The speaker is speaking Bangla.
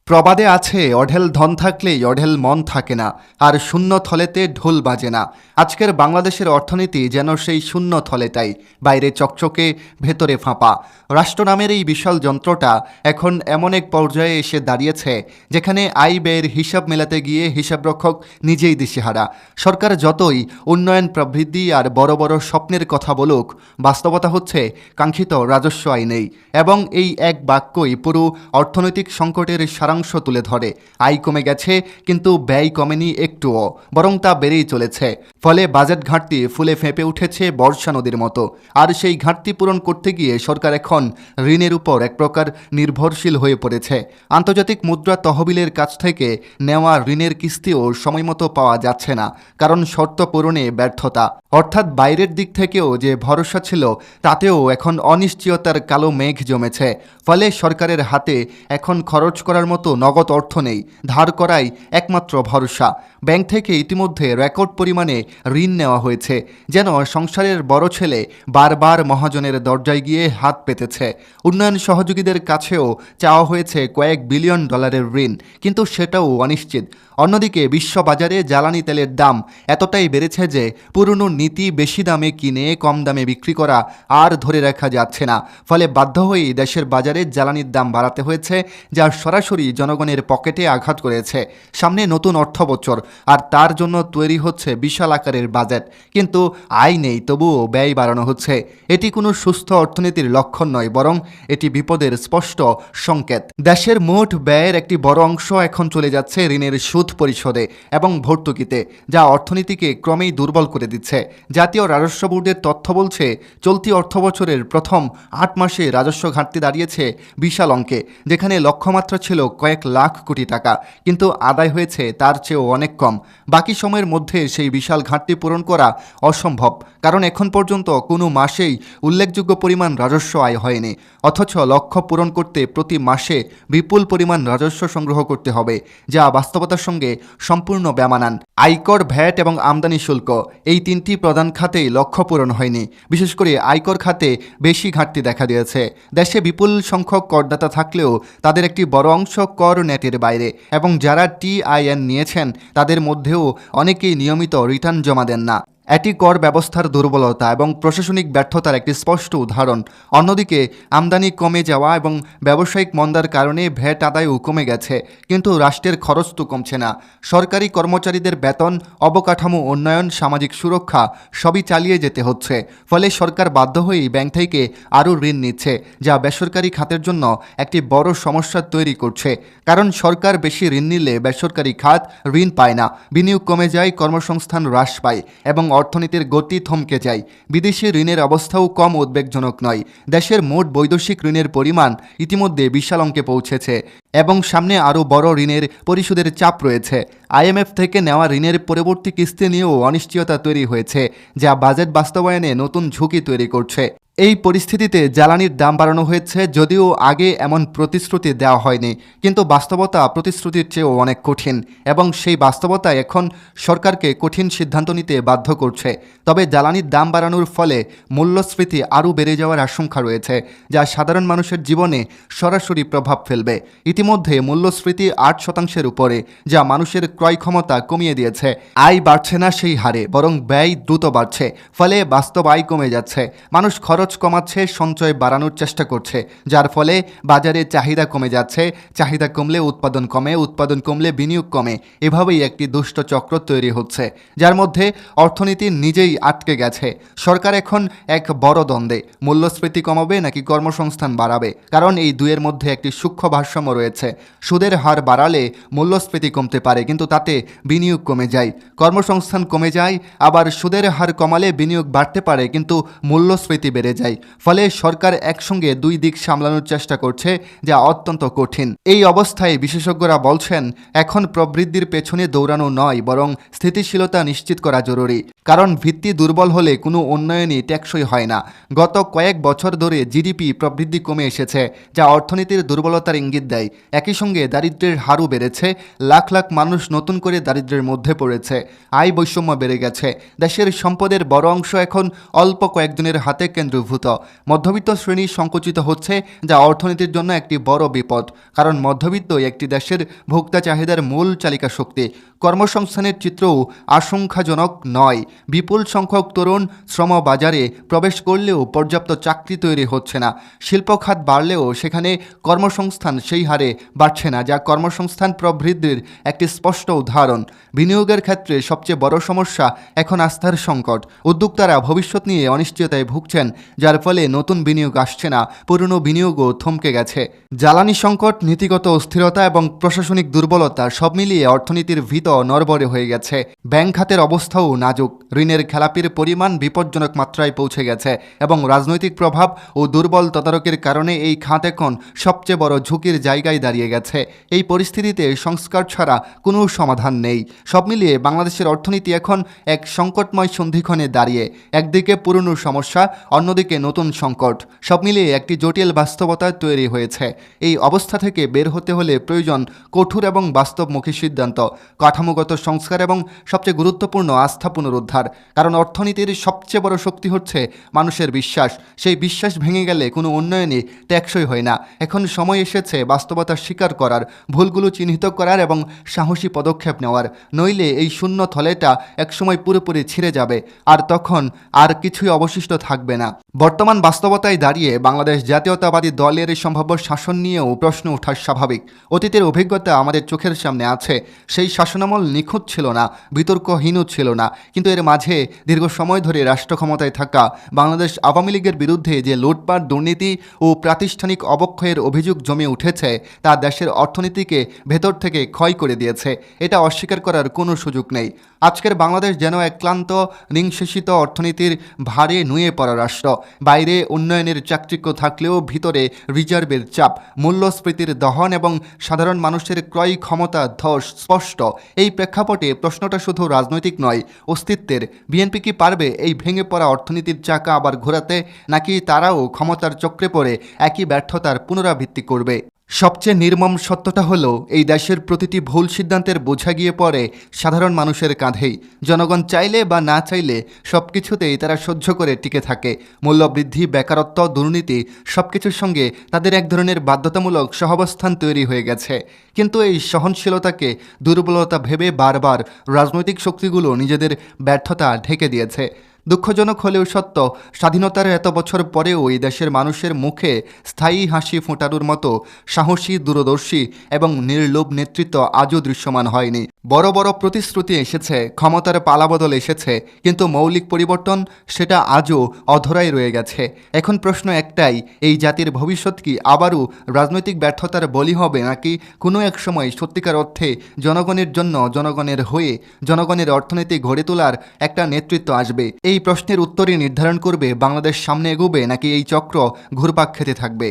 প্রবাদে আছে অঢেল ধন থাকলেই অঢেল মন থাকে না, আর শূন্য থলেতে ঢোল বাজে না। আজকের বাংলাদেশের অর্থনীতি যেন সেই শূন্য থলেটাই, বাইরে চকচকে ভেতরে ফাঁপা। রাষ্ট্র নামের এই বিশাল যন্ত্রটা এখন এমন এক পর্যায়ে এসে দাঁড়িয়েছে যেখানে আয় ব্যয়ের হিসাব মেলাতে গিয়ে হিসাবরক্ষক নিজেই দিশেহারা। সরকার যতই উন্নয়ন প্রবৃদ্ধি আর বড় বড় স্বপ্নের কথা বলুক, বাস্তবতা হচ্ছে কাঙ্ক্ষিত রাজস্ব আয় নেই। এবং এই এক বাক্যই পুরো অর্থনৈতিক সংকটের সারাংশ তুলে ধরে। আয় কমে গেছে, কিন্তু ব্যয় কমেনি একটুও, বরং তা বেড়েই চলেছে। ফলে বাজেট ঘাটতি ফুলে ফেঁপে উঠেছে বর্ষা নদীর মতো। আর সেই ঘাটতি পূরণ করতে গিয়ে সরকার এখন ঋণের উপর এক প্রকার নির্ভরশীল হয়ে পড়েছে। আন্তর্জাতিক মুদ্রা তহবিলের কাছ থেকে নেওয়া ঋণের কিস্তিও সময়মতো পাওয়া যাচ্ছে না, কারণ শর্ত পূরণে ব্যর্থতা। অর্থাৎ বাইরের দিক থেকেও যে ভরসা ছিল, তাতেও এখন অনিশ্চয়তার কালো মেঘ জমেছে। ফলে সরকারের হাতে এখন খরচ করার মতো নগদ অর্থ নেই, ধার করাই একমাত্র ভরসা। ব্যাংক থেকে ইতিমধ্যে রেকর্ড পরিমাণে ঋণ নেওয়া হয়েছে, যেন সংসারের বড় ছেলে বারবার মহাজনের দরজায় গিয়ে হাত পেতেছে। উন্নয়ন সহযোগীদের কাছেও চাওয়া হয়েছে কয়েক বিলিয়ন ডলারের ঋণ, কিন্তু সেটাও অনিশ্চিত। অন্যদিকে বিশ্ববাজারে জ্বালানি তেলের দাম এতটাই বেড়েছে যে পুরনো নীতি বেশি দামে কিনে কম দামে বিক্রি করা আর ধরে রাখা যাচ্ছে না। ফলে বাধ্য হয়েই দেশের বাজারে জ্বালানির দাম বাড়াতে হয়েছে, যা সরাসরি জনগণের পকেটে আঘাত করেছে। সামনে নতুন অর্থ বছর, আর তার জন্য তৈরি হচ্ছে বিশাল আকারের বাজেট, কিন্তু আয় নেই, তবুও ব্যয় বাড়ানো হচ্ছে। এটি কোনো সুস্থ অর্থনীতির লক্ষণ নয়, বরং এটি বিপদের স্পষ্ট সংকেত। দেশের মোট ব্যয়ের একটি বড় অংশ এখন চলে যাচ্ছে ঋণের সুদ পরিশোধে এবং ভর্তুকিতে, যা অর্থনীতিকে ক্রমেই দুর্বল করে দিচ্ছে। জাতীয় রাজস্ব বোর্ডের তথ্য বলছে, চলতি অর্থবছরের প্রথম 8 মাসে রাজস্ব ঘাটতি দাঁড়িয়েছে বিশাল অঙ্কে, যেখানে লক্ষ্যমাত্রা ছিল কয়েক লাখ কোটি টাকা, কিন্তু আদায় হয়েছে তার চেয়েও অনেক কম। বাকি সময়ের মধ্যে সেই বিশাল ঘাটতি পূরণ করা অসম্ভব, কারণ এখন পর্যন্ত কোনো মাসেই উল্লেখযোগ্য পরিমাণ রাজস্ব আয় হয়নি। অথচ লক্ষ্য পূরণ করতে প্রতি মাসে বিপুল পরিমাণ রাজস্ব সংগ্রহ করতে হবে, যা বাস্তবতার সঙ্গে সম্পূর্ণ বেমানান। আয়কর, ভ্যাট এবং আমদানি শুল্ক, এই তিনটি প্রধান খাতেই লক্ষ্য পূরণ হয়নি। বিশেষ করে আয়কর খাতে বেশি ঘাটতি দেখা দিয়েছে। দেশে বিপুল সংখ্যক করদাতা থাকলেও তাদের একটি বড় অংশ কর নেটের বাইরে, এবং যারা টিআইএন নিয়েছেন তাদের মধ্যেও অনেকেই নিয়মিত রিটার্ন জমা দেন না। এটি কর ব্যবস্থার দুর্বলতা এবং প্রশাসনিক ব্যর্থতার একটি স্পষ্ট উদাহরণ। অন্যদিকে আমদানি কমে যাওয়া এবং ব্যবসায়িক মন্দার কারণে ভ্যাট আদায়ও কমে গেছে, কিন্তু রাষ্ট্রের খরচ তো কমছে না। সরকারি কর্মচারীদের বেতন, অবকাঠামো উন্নয়ন, সামাজিক সুরক্ষা সবই চালিয়ে যেতে হচ্ছে। ফলে সরকার বাধ্য হয়েই ব্যাংক থেকে আরও ঋণ নিচ্ছে, যা বেসরকারি খাতের জন্য একটি বড় সমস্যা তৈরি করছে। কারণ সরকার বেশি ঋণ নিলে বেসরকারি খাত ঋণ পায় না, বিনিয়োগ কমে যায়, কর্মসংস্থান হ্রাস পায় এবং অর্থনীতির গতি থমকে যায়। বিদেশি ঋণের অবস্থাও কম উদ্বেগজনক নয়। দেশের মোট বৈদেশিক ঋণের পরিমাণ ইতিমধ্যে বিশাল অঙ্কে পৌঁছেছে এবং সামনে আরও বড় ঋণের পরিশোধের চাপ রয়েছে। আইএমএফ থেকে নেওয়া ঋণের পরবর্তী কিস্তি নিয়েও অনিশ্চয়তা তৈরি হয়েছে, যা বাজেট বাস্তবায়নে নতুন ঝুঁকি তৈরি করছে। এই পরিস্থিতিতে জ্বালানির দাম বাড়ানো হয়েছে, যদিও আগে এমন প্রতিশ্রুতি দেওয়া হয়নি, কিন্তু বাস্তবতা প্রতিশ্রুতির চেয়েও অনেক কঠিন, এবং সেই বাস্তবতা এখন সরকারকে কঠিন সিদ্ধান্ত নিতে বাধ্য করছে। তবে জ্বালানির দাম বাড়ানোর ফলে মূল্যস্ফীতি আরও বেড়ে যাওয়ার আশঙ্কা রয়েছে, যা সাধারণ মানুষের জীবনে সরাসরি প্রভাব ফেলবে। ইতিমধ্যে মূল্যস্ফীতি 8% উপরে, যা মানুষের ক্রয় ক্ষমতা কমিয়ে দিয়েছে। আয় বাড়ছে না সেই হারে, বরং ব্যয় দ্রুত বাড়ছে। ফলে বাস্তব আয় কমে যাচ্ছে। মানুষ খরচ কমাচ্ছে, সঞ্চয় বাড়ানোর চেষ্টা করছে, যার ফলে বাজারে চাহিদা কমে যাচ্ছে। চাহিদা কমলে উৎপাদন কমে, উৎপাদন কমলে বিনিয়োগ কমে। এভাবেই একটি দুষ্ট চক্র তৈরি হচ্ছে, যার মধ্যে অর্থনীতি নিজেই আটকে গেছে। সরকার এখন এক বড় দ্বন্দ্বে, মূল্যস্ফীতি কমাবে নাকি কর্মসংস্থান বাড়াবে, কারণ এই দুয়ের মধ্যে একটি সূক্ষ্ম ভারসাম্য রয়েছে। সুদের হার বাড়ালে মূল্যস্ফীতি কমতে পারে, কিন্তু তাতে বিনিয়োগ কমে যায়। কর্মসংস্থান কমে যায়, আবার সুদের হার কমালে বিনিয়োগ বাড়তে পারে, কিন্তু মূল্যস্ফীতি বেড়ে যায়। ফলে সরকার একসঙ্গে দুই দিক সামলানোর চেষ্টা করছে, যা অত্যন্ত কঠিন। এই অবস্থায় বিশেষজ্ঞরা বলছেন, এখন প্রবৃদ্ধির পেছনে দৌড়ানো নয়, বরং স্থিতিশীলতা নিশ্চিত করা জরুরি। কারণ ভিত্তি দুর্বল হলে কোনো উন্নয়নই টেকসই হয় না। গত কয়েক বছর ধরে জিডিপি প্রবৃদ্ধি কমে এসেছে, যা অর্থনীতির দুর্বলতার ইঙ্গিত দেয়। একই সঙ্গে দারিদ্র্যের হারও বেড়েছে। লাখ লাখ মানুষ নতুন করে দারিদ্র্যের মধ্যে পড়েছে। আয় বৈষম্য বেড়ে গেছে। দেশের সম্পদের বড় অংশ এখন অল্প কয়েকজনের হাতে কেন্দ্রীভূত। কেন্দ্রীভূত। মধ্যবিত্ত শ্রেণী সংকুচিত হচ্ছে, যা অর্থনীতির জন্য একটি বড় বিপদ, কারণ মধ্যবিত্তই একটি দেশের ভোক্তা চাহিদার মূল চালিকা শক্তি। কর্মসংস্থানের চিত্রও আশঙ্কাজনক নয়। বিপুল সংখ্যক তরুণ শ্রমবাজারে প্রবেশ করলেও পর্যাপ্ত চাকরি তৈরি হচ্ছে না। শিল্প খাত বাড়লেও সেখানে কর্মসংস্থান সেই হারে বাড়ছে না, যা কর্মসংস্থান প্রবৃদ্ধির একটি স্পষ্ট উদাহরণ। বিনিয়োগের ক্ষেত্রে সবচেয়ে বড় সমস্যা এখন আস্থার সংকট। উদ্যোক্তারা ভবিষ্যৎ নিয়ে অনিশ্চয়তায় ভুগছেন, যার ফলে নতুন বিনিয়োগ আসছে না, পুরনো বিনিয়োগও থমকে গেছে। জ্বালানি সংকট, নীতিগত অস্থিরতা এবং প্রশাসনিক দুর্বলতা সব মিলিয়ে অর্থনীতির ভিত নড়বড়ে হয়ে গেছে। ব্যাংক খাতের অবস্থাও নাজুক। ঋণের খেলাপির পরিমাণ বিপজ্জনক মাত্রায় পৌঁছে গেছে এবং রাজনৈতিক প্রভাব ও দুর্বল তদারকির কারণে এই খাত এখন সবচেয়ে বড় ঝুঁকির জায়গায় দাঁড়িয়ে গেছে। এই পরিস্থিতিতে সংস্কার ছাড়া কোনো সমাধান নেই। সব মিলিয়ে বাংলাদেশের অর্থনীতি এখন এক সংকটময় সন্ধিক্ষণে দাঁড়িয়ে। একদিকে পুরনো সমস্যা, অন্যদিকে নতুন সংকট, সব মিলিয়ে একটি জটিল বাস্তবতা তৈরি হয়েছে। এই অবস্থা থেকে বের হতে হলে প্রয়োজন কঠোর এবং বাস্তবমুখী সিদ্ধান্ত, কাঠামোগত সংস্কার এবং সবচেয়ে গুরুত্বপূর্ণ আস্থা পুনরুদ্ধার। কারণ অর্থনীতির সবচেয়ে বড় শক্তি হচ্ছে মানুষের বিশ্বাস। সেই বিশ্বাস ভেঙে গেলে কোনো উন্নয়নই টেকসই হয় না। এখন সময় এসেছে বাস্তবতা স্বীকার করার, ভুলগুলো চিহ্নিত করার এবং সাহসী পদক্ষেপ নেওয়ার। নইলে এই শূন্য থলেটা একসময় পুরোপুরি ছিঁড়ে যাবে, আর তখন আর কিছুই অবশিষ্ট থাকবে না। বর্তমান বাস্তবতায় দাঁড়িয়ে বাংলাদেশ জাতীয়তাবাদী দলের সম্ভাব্য শাসন নিয়েও প্রশ্ন ওঠা স্বাভাবিক। অতীতের অভিজ্ঞতা আমাদের চোখের সামনে আছে। সেই শাসনামল নিখুঁত ছিল না, বিতর্কহীনও ছিল না, কিন্তু এর মাঝে দীর্ঘ সময় ধরে রাষ্ট্র ক্ষমতায় থাকা বাংলাদেশ আওয়ামী লীগের বিরুদ্ধে যে লুটপাট, দুর্নীতি ও প্রাতিষ্ঠানিক অবক্ষয়ের অভিযোগ জমে উঠেছে, তা দেশের অর্থনীতিকে ভেতর থেকে ক্ষয় করে দিয়েছে। এটা অস্বীকার করার কোনো সুযোগ নেই। আজকের বাংলাদেশ যেন এক ক্লান্ত, নিঃশেষিত অর্থনীতির ভারে নুয়ে পড়া রাষ্ট্র। বাইরে উন্নয়নের চাকচিক্য থাকলেও ভিতরে রিজার্ভের চাপ, মূল্যস্ফীতির দহন এবং সাধারণ মানুষের ক্রয় ক্ষমতা ধস স্পষ্ট। এই প্রেক্ষাপটে প্রশ্নটা শুধু রাজনৈতিক নয়, অস্তিত্বের। বিএনপি কি পারবে এই ভেঙে পড়া অর্থনীতির চাকা আবার ঘোরাতে, নাকি তারাও ক্ষমতার চক্রে পড়ে একই ব্যর্থতার পুনরাবৃত্তি করবে? সবচেয়ে নির্মম সত্যটা হলো, এই দেশের প্রতিটি ভুল সিদ্ধান্তের বোঝা গিয়ে পড়ে সাধারণ মানুষের কাঁধেই। জনগণ চাইলে বা না চাইলে সব কিছুতেই তারা সহ্য করে টিকে থাকে। মূল্যবৃদ্ধি, বেকারত্ব, দুর্নীতি সব কিছুর সঙ্গে তাদের এক ধরনের বাধ্যতামূলক সহাবস্থান তৈরি হয়ে গেছে। কিন্তু এই সহনশীলতাকে দুর্বলতা ভেবে বারবার রাজনৈতিক শক্তিগুলো নিজেদের ব্যর্থতা ঢেকে দিয়েছে। দুঃখজনক হলেও সত্য, স্বাধীনতার এত বছর পরেও এই দেশের মানুষের মুখে স্থায়ী হাসি ফোটানোর মতো সাহসী, দূরদর্শী এবং নির্লোভ নেতৃত্ব আজও দৃশ্যমান হয়নি। বড় বড় প্রতিশ্রুতি এসেছে, ক্ষমতার পালাবদল এসেছে, কিন্তু মৌলিক পরিবর্তন সেটা আজও অধরাই রয়ে গেছে। এখন প্রশ্ন একটাই, এই জাতির ভবিষ্যৎ কি আবারও রাজনৈতিক ব্যর্থতার বলি হবে, নাকি কোনো এক সময় সত্যিকার অর্থে জনগণের জন্য, জনগণের হয়ে, জনগণের অর্থনীতি গড়ে তোলার একটা নেতৃত্ব আসবে? এই প্রশ্নের উত্তরই নির্ধারণ করবে বাংলাদেশ সামনে এগোবে নাকি এই চক্র ঘুরপাক খেতে থাকবে।